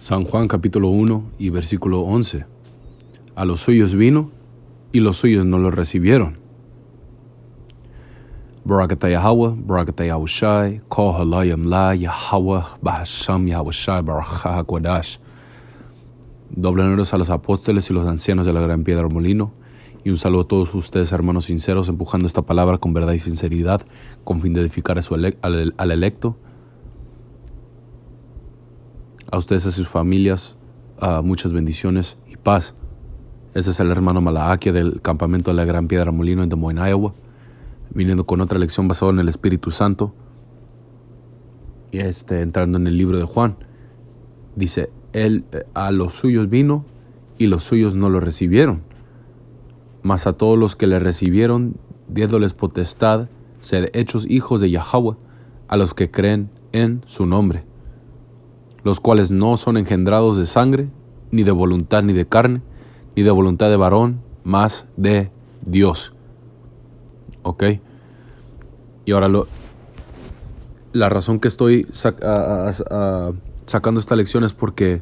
San Juan capítulo 1 y versículo 11. A los suyos vino y los suyos no lo recibieron. Barakatah Yahweh, Barakatah Yahushai, Kol Halayim La Yahweh, Bahasham Yahushai, Barakah HaKodash. Doble honores a los apóstoles y los ancianos de la Gran Piedra Molino. Y un saludo a todos ustedes, hermanos sinceros, empujando esta palabra con verdad y sinceridad, con fin de edificar al electo. A ustedes y a sus familias, muchas bendiciones y paz. Este es el hermano Malaquia del campamento de la Gran Piedra Molino en Des Moines, Iowa, viniendo con otra lección basada en el Espíritu Santo. Y entrando en el libro de Juan, dice, él a los suyos vino y los suyos no lo recibieron. Mas a todos los que le recibieron, diéndoles potestad, ser hechos hijos de Yahweh, a los que creen en su nombre, los cuales no son engendrados de sangre, ni de voluntad ni de carne, ni de voluntad de varón, mas de Dios. ¿Ok? Y ahora la razón que estoy sacando esta lección es porque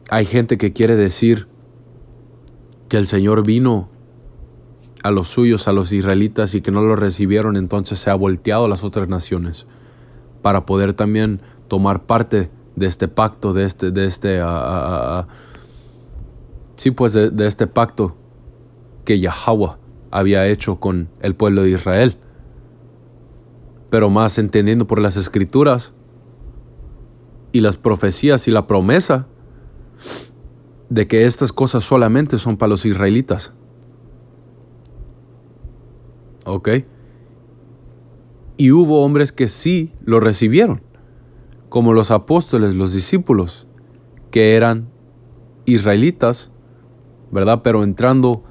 hay gente que quiere decir que el Señor vino a los suyos, a los israelitas, y que no lo recibieron, entonces se ha volteado a las otras naciones para poder también tomar parte de este pacto, de este pacto que Yahweh había hecho con el pueblo de Israel. Pero más entendiendo por las escrituras y las profecías y la promesa de que estas cosas solamente son para los israelitas. ¿Ok? Y hubo hombres que sí lo recibieron, como los apóstoles, los discípulos, que eran israelitas, ¿verdad? Pero entrando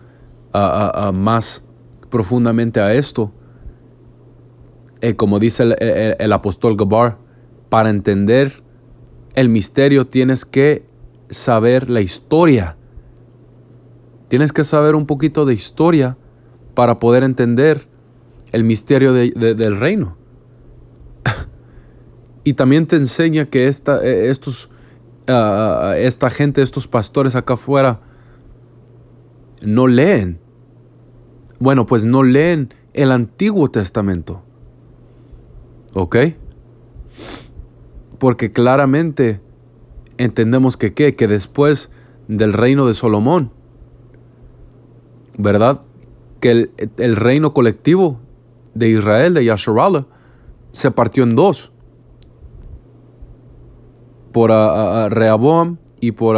más profundamente a esto, como dice el apóstol Gabar, para entender el misterio tienes que saber la historia. Tienes que saber un poquito de historia para poder entender el misterio del reino. Y también te enseña que esta gente, estos pastores acá afuera, no leen. Bueno, pues no leen el Antiguo Testamento. ¿Ok? Porque claramente entendemos que después del reino de Salomón, ¿verdad? Que el reino colectivo de Israel, de Yasharallah, se partió en dos. Por Rehoboam y por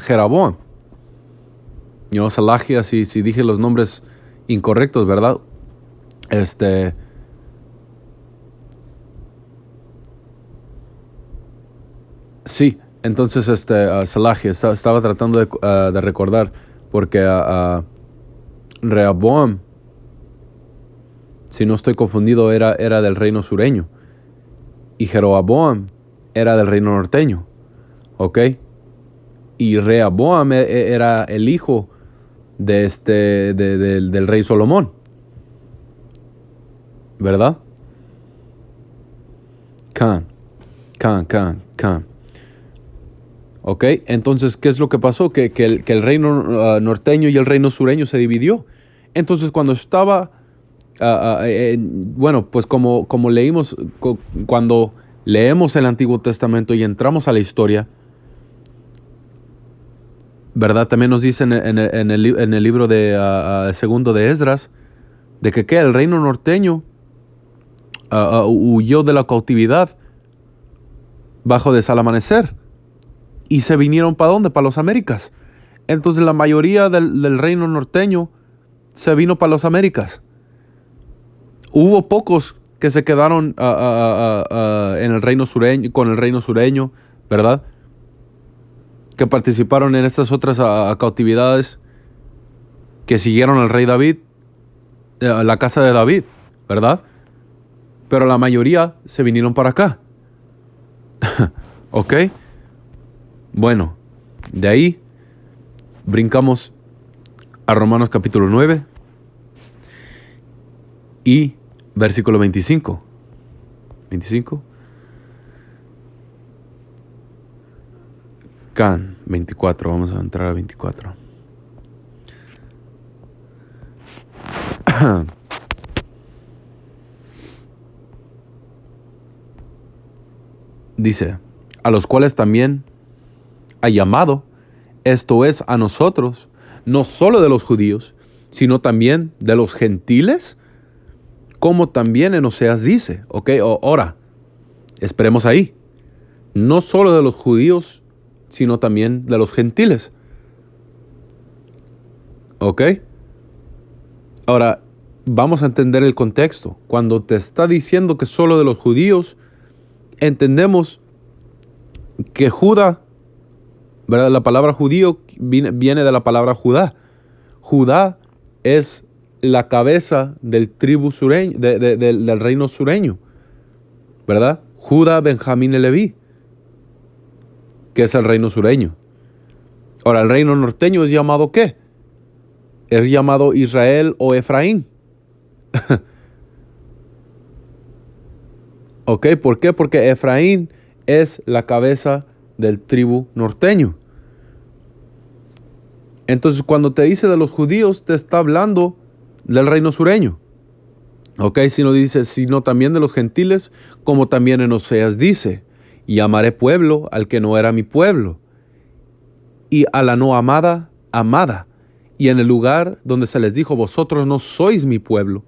Jeroboam. Yo Salahia, si dije los nombres incorrectos, ¿verdad? Sí, entonces Salahia, estaba tratando de recordar, porque Rehoboam, si no estoy confundido, era del reino sureño, y Jeroboam era del reino norteño. ¿Ok? Y Rehoboam era el hijo del rey Salomón, ¿verdad? Can. ¿Ok? Entonces, ¿qué es lo que pasó? Que el reino norteño y el reino sureño se dividió. Entonces, cuando estaba, bueno, pues como leímos, cuando leemos el Antiguo Testamento y entramos a la historia, ¿verdad? También nos dice en el libro de segundo de Esdras, de que el reino norteño huyó de la cautividad bajo de Salamaneser y se vinieron ¿para dónde? Para los Américas. Entonces la mayoría del reino norteño se vino para los Américas. Hubo pocos que se quedaron en el reino sureño, con el reino sureño, ¿verdad? Que participaron en estas otras cautividades, que siguieron al rey David, la casa de David, ¿verdad? Pero la mayoría se vinieron para acá. ¿Ok? Bueno, de ahí brincamos a Romanos capítulo 9 y versículo 25. Can 24, vamos a entrar a 24. Dice, a los cuales también ha llamado, esto es, a nosotros, no solo de los judíos, sino también de los gentiles, como también en Oseas dice. Ok, ahora, esperemos ahí. No solo de los judíos, sino también de los gentiles. Ok. Ahora, vamos a entender el contexto. Cuando te está diciendo que solo de los judíos, entendemos que Judá, ¿verdad? La palabra judío viene de la palabra Judá. Judá es la cabeza del tribu sureño, del reino sureño, ¿verdad? Judá, Benjamín y Leví, que es el reino sureño. Ahora, el reino norteño es llamado ¿qué? Es llamado Israel o Efraín. ¿Ok? ¿Por qué? Porque Efraín es la cabeza del tribu norteño. Entonces, cuando te dice de los judíos, te está hablando del reino sureño. ¿Ok? Sino también de los gentiles, como también en Oseas dice, y llamaré pueblo al que no era mi pueblo, y a la no amada, amada. Y en el lugar donde se les dijo, vosotros no sois mi pueblo,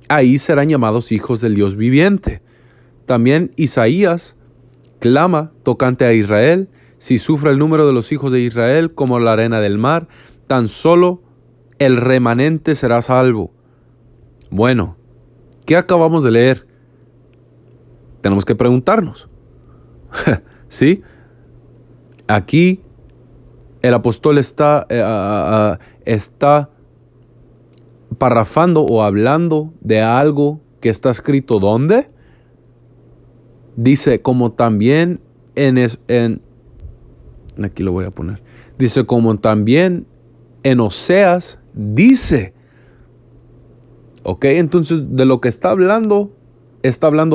ahí serán llamados hijos del Dios viviente. También Isaías clama tocante a Israel, si sufre el número de los hijos de Israel como la arena del mar, tan solo el remanente será salvo. Bueno, ¿qué acabamos de leer? Tenemos que preguntarnos. ¿Sí? Aquí el apóstol está parrafando o hablando de algo que está escrito ¿dónde? Dice, como también aquí lo voy a poner. Dice, como también en Oseas dice. Ok, entonces de lo que está hablando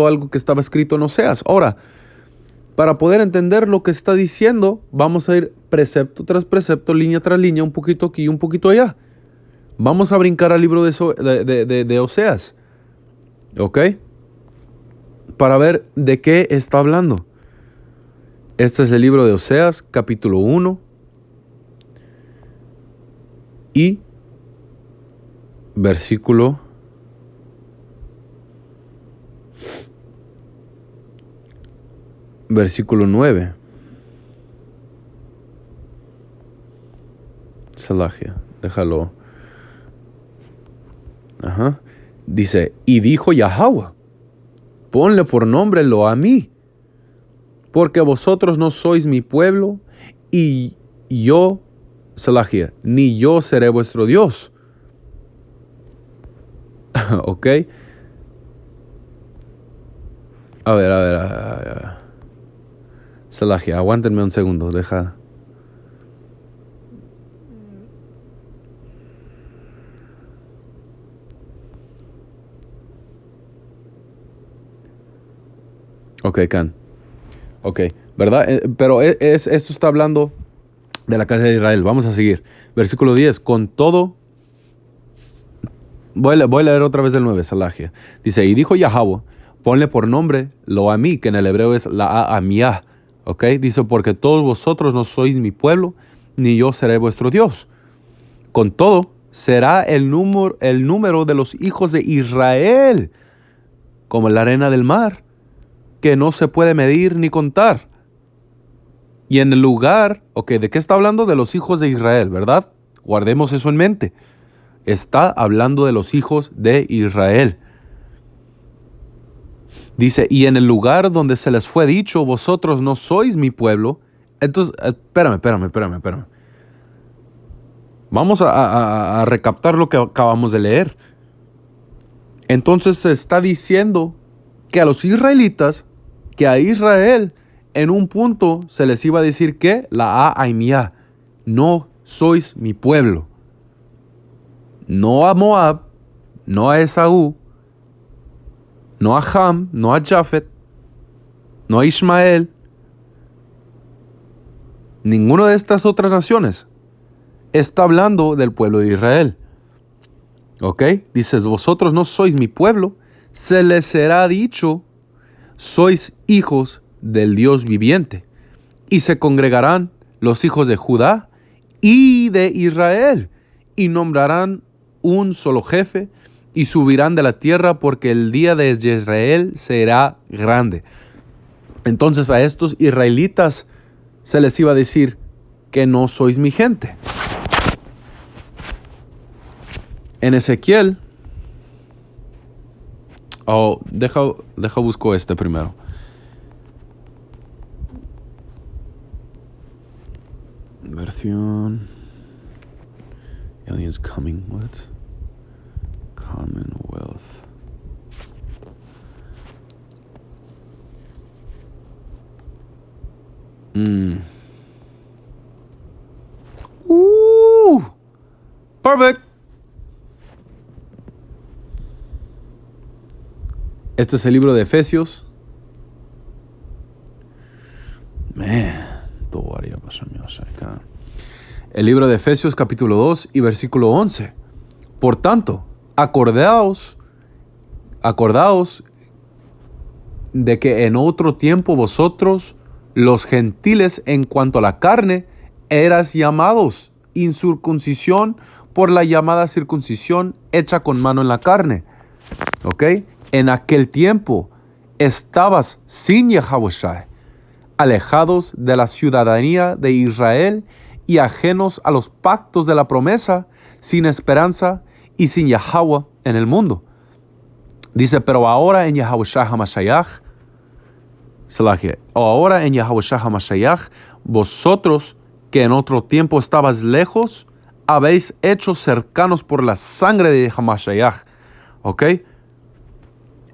algo que estaba escrito en Oseas. Ahora, para poder entender lo que está diciendo, vamos a ir precepto tras precepto, línea tras línea, un poquito aquí y un poquito allá. Vamos a brincar al libro de Oseas. ¿Ok? Para ver de qué está hablando. Este es el libro de Oseas, capítulo 1. Y versículo 9. Salagia, déjalo. Ajá. Dice, y dijo Yahweh, ponle por nombre lo a mí, porque vosotros no sois mi pueblo, y yo, Salagia, ni yo seré vuestro Dios. ¿Ok? A ver. Salagia, aguántenme un segundo, deja. Ok, Can. Ok, ¿verdad? Pero esto está hablando de la casa de Israel. Vamos a seguir. Versículo 10. Con todo, voy a leer otra vez del 9, Salagia. Dice, y dijo Yahweh, ponle por nombre lo a mí, que en el hebreo es la Amiah. Ok, dice, porque todos vosotros no sois mi pueblo, ni yo seré vuestro Dios. Con todo, será el número de los hijos de Israel, como la arena del mar, que no se puede medir ni contar. Y en el lugar, ok, ¿de qué está hablando? De los hijos de Israel, ¿verdad? Guardemos eso en mente. Está hablando de los hijos de Israel. Dice, y en el lugar donde se les fue dicho, vosotros no sois mi pueblo. Entonces, espérame. Vamos a recaptar lo que acabamos de leer. Entonces se está diciendo que a los israelitas, que a Israel, en un punto se les iba a decir que la Aimia, no sois mi pueblo. No a Moab, no a Esaú, no a Ham, no a Jafet, no a Ismael, Ninguna de estas otras naciones está hablando del pueblo de Israel. ¿Ok? Dices, vosotros no sois mi pueblo, se les será dicho, sois hijos del Dios viviente. Y se congregarán los hijos de Judá y de Israel, y nombrarán un solo jefe, y subirán de la tierra, porque el día de Israel será grande. Entonces a estos israelitas se les iba a decir que no sois mi gente. En Ezequiel, deja busco este primero. Versión Aliens Coming, what? Commonwealth. Perfect. Este es el libro de Efesios. El libro de Efesios capítulo 2 y versículo 11. Por tanto, acordaos de que en otro tiempo vosotros, los gentiles en cuanto a la carne, eras llamados incircuncisión por la llamada circuncisión hecha con mano en la carne. ¿Ok? En aquel tiempo estabas sin Yahawashi, alejados de la ciudadanía de Israel y ajenos a los pactos de la promesa, sin esperanza y sin Yahweh en el mundo. Dice, pero ahora en Yahawashi HaMashiach, ahora en Yahawashi HaMashiach, vosotros que en otro tiempo estabas lejos, habéis hecho cercanos por la sangre de HaMashiach. ¿Ok?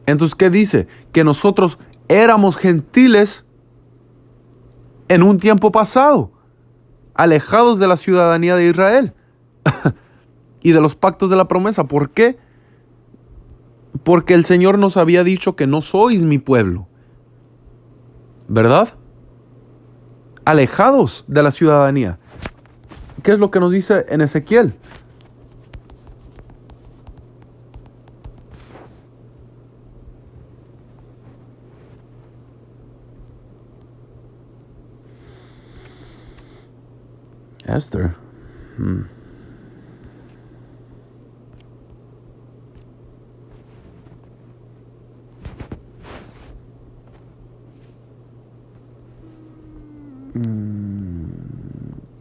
Entonces, ¿qué dice? Que nosotros éramos gentiles en un tiempo pasado, alejados de la ciudadanía de Israel y de los pactos de la promesa. ¿Por qué? Porque el Señor nos había dicho que no sois mi pueblo, ¿verdad? Alejados de la ciudadanía. ¿Qué es lo que nos dice en Ezequiel? Esther.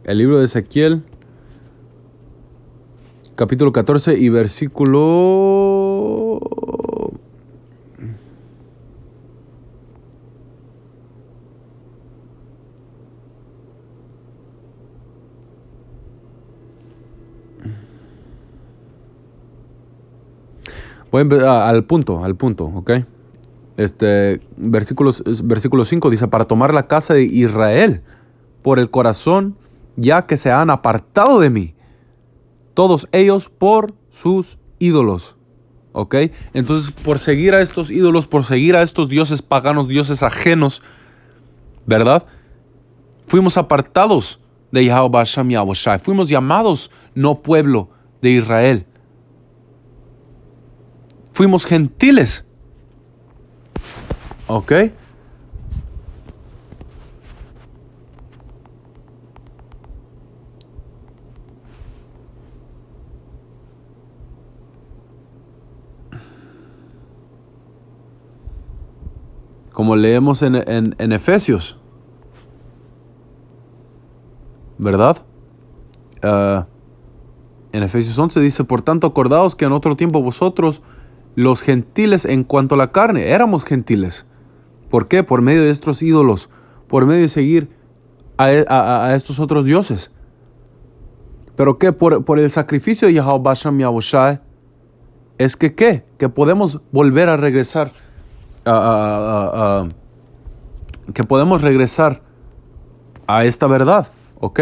El libro de Ezequiel, capítulo 14 y versículo... Voy a empezar al punto, ¿ok? Versículo 5 dice, para tomar la casa de Israel por el corazón, ya que se han apartado de mí, todos ellos por sus ídolos. ¿Ok? Entonces, por seguir a estos ídolos, por seguir a estos dioses paganos, dioses ajenos, ¿verdad? Fuimos apartados de Yahweh Hashem Yahushai. Fuimos llamados no pueblo de Israel. Fuimos gentiles. ¿Ok? Como leemos en Efesios, ¿verdad? En Efesios 11 dice, por tanto, acordaos que en otro tiempo vosotros, los gentiles en cuanto a la carne, éramos gentiles. ¿Por qué? Por medio de estos ídolos, por medio de seguir a estos otros dioses. ¿Pero qué? Por el sacrificio de Yahweh Hashem Yahushai, es que ¿qué? Que podemos volver a regresar, que podemos regresar a esta verdad, ¿ok?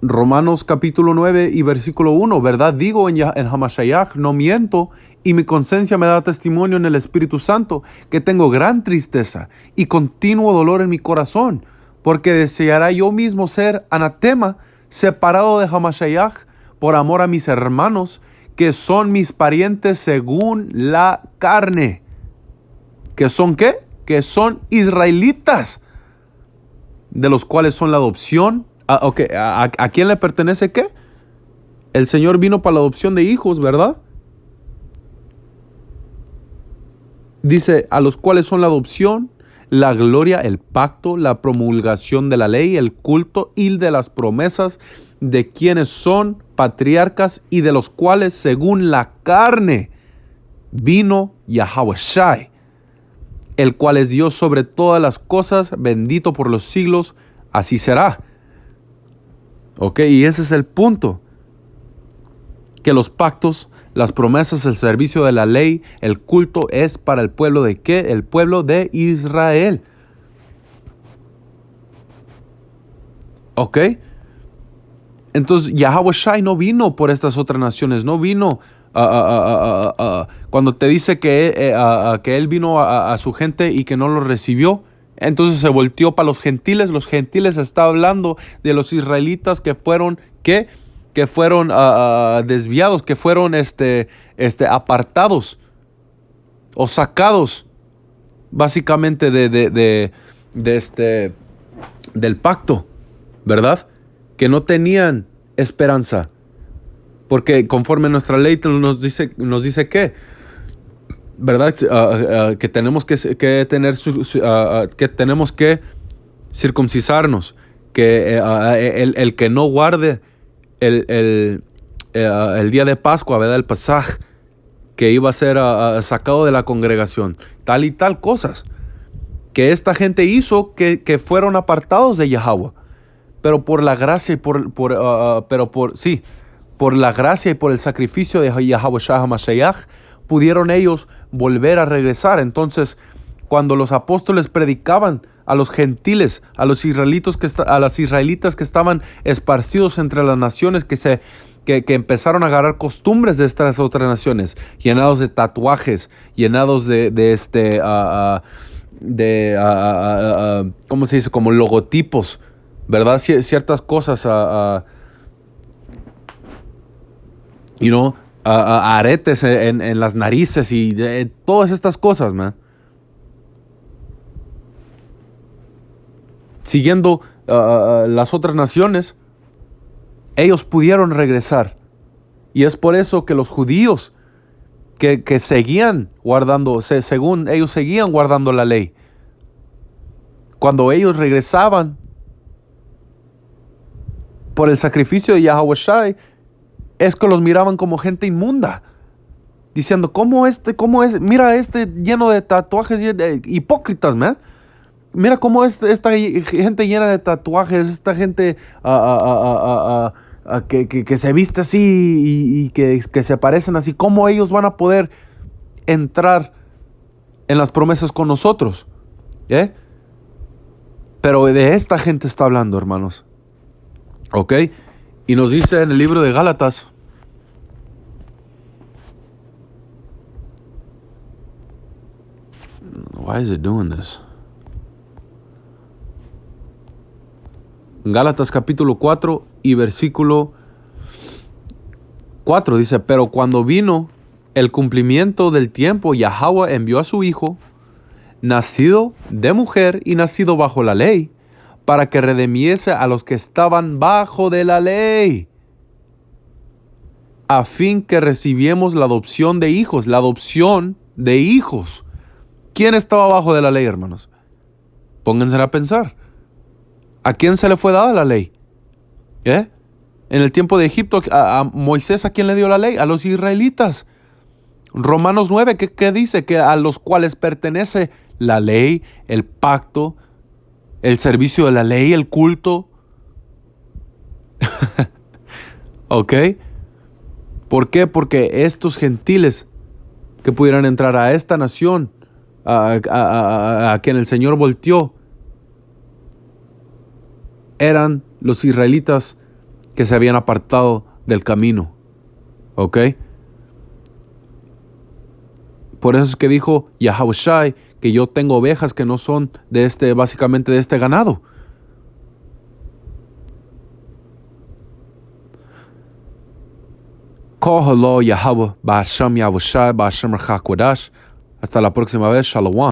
Romanos capítulo 9 y versículo 1, ¿verdad? Digo en Hamashiach, no miento, Y mi conciencia me da testimonio en el Espíritu Santo que tengo gran tristeza y continuo dolor en mi corazón, porque deseará yo mismo ser anatema, separado de Hamashiach, por amor a mis hermanos, que son mis parientes según la carne. ¿Que son qué? Que son israelitas, de los cuales son la adopción. ¿A quién le pertenece qué? El Señor vino para la adopción de hijos, ¿verdad? Dice, a los cuales son la adopción, la gloria, el pacto, la promulgación de la ley, el culto y de las promesas, de quienes son patriarcas y de los cuales según la carne vino Yahweh Shai, el cual es Dios sobre todas las cosas, bendito por los siglos, así será. Ok, y ese es el punto. Que los pactos, las promesas, el servicio de la ley, el culto es para el pueblo de ¿qué? El pueblo de Israel. ¿Ok? Entonces Yahweh Shai no vino por estas otras naciones, no vino cuando te dice que Él vino a su gente y que no lo recibió. Entonces se volteó para los gentiles. Los gentiles está hablando de los israelitas que fueron, ¿qué? Que fueron desviados, que fueron apartados o sacados básicamente del pacto, ¿verdad? Que no tenían esperanza, porque conforme nuestra ley nos dice que, ¿verdad? Que tenemos que tenemos que circuncisarnos, que el que no guarde el día de Pascua, ¿verdad? El Pasaj, que iba a ser sacado de la congregación, tal y tal cosas que esta gente hizo que fueron apartados de Yahweh. Pero por la gracia y por la gracia y por el sacrificio de Yahweh Shah HaMashiach, pudieron ellos volver a regresar. Entonces, cuando los apóstoles predicaban a los gentiles, a las israelitas que estaban esparcidos entre las naciones, que empezaron a agarrar costumbres de estas otras naciones, llenados de tatuajes, llenados ¿cómo se dice? Como logotipos, ¿verdad? Ciertas cosas, aretes en las narices y todas estas cosas, man. Siguiendo las otras naciones, ellos pudieron regresar. Y es por eso que los judíos que seguían guardando, según ellos seguían guardando la ley, cuando ellos regresaban por el sacrificio de Yahweh Shai, es que los miraban como gente inmunda, diciendo, ¿cómo es? Mira lleno de tatuajes, hipócritas, man. Mira cómo esta gente llena de tatuajes, esta gente que se viste así y que se parecen así, ¿cómo ellos van a poder entrar en las promesas con nosotros? Pero de esta gente está hablando, hermanos. ¿Ok? Y nos dice en el libro de Gálatas, why is it doing this? Gálatas capítulo 4 y versículo 4 dice, pero cuando vino el cumplimiento del tiempo, Yahweh envió a su Hijo, nacido de mujer y nacido bajo la ley, para que redimiese a los que estaban bajo de la ley, a fin que recibiéramos la adopción de hijos. La adopción de hijos. ¿Quién estaba bajo de la ley, hermanos? Pónganse a pensar. ¿A quién se le fue dada la ley? En el tiempo de Egipto, a Moisés, ¿a quién le dio la ley? A los israelitas. Romanos 9, ¿qué dice? Que a los cuales pertenece la ley, el pacto, el servicio de la ley, el culto. ¿Ok? ¿Por qué? Porque estos gentiles que pudieran entrar a esta nación, a quien el Señor volteó, eran los israelitas que se habían apartado del camino. ¿Ok? Por eso es que dijo Yahushai que yo tengo ovejas que no son básicamente de este ganado. Kohalo Yahweh, Ba'ashem Yahushai, Ba'ashem Rachakodash. Hasta la próxima vez. Shalom.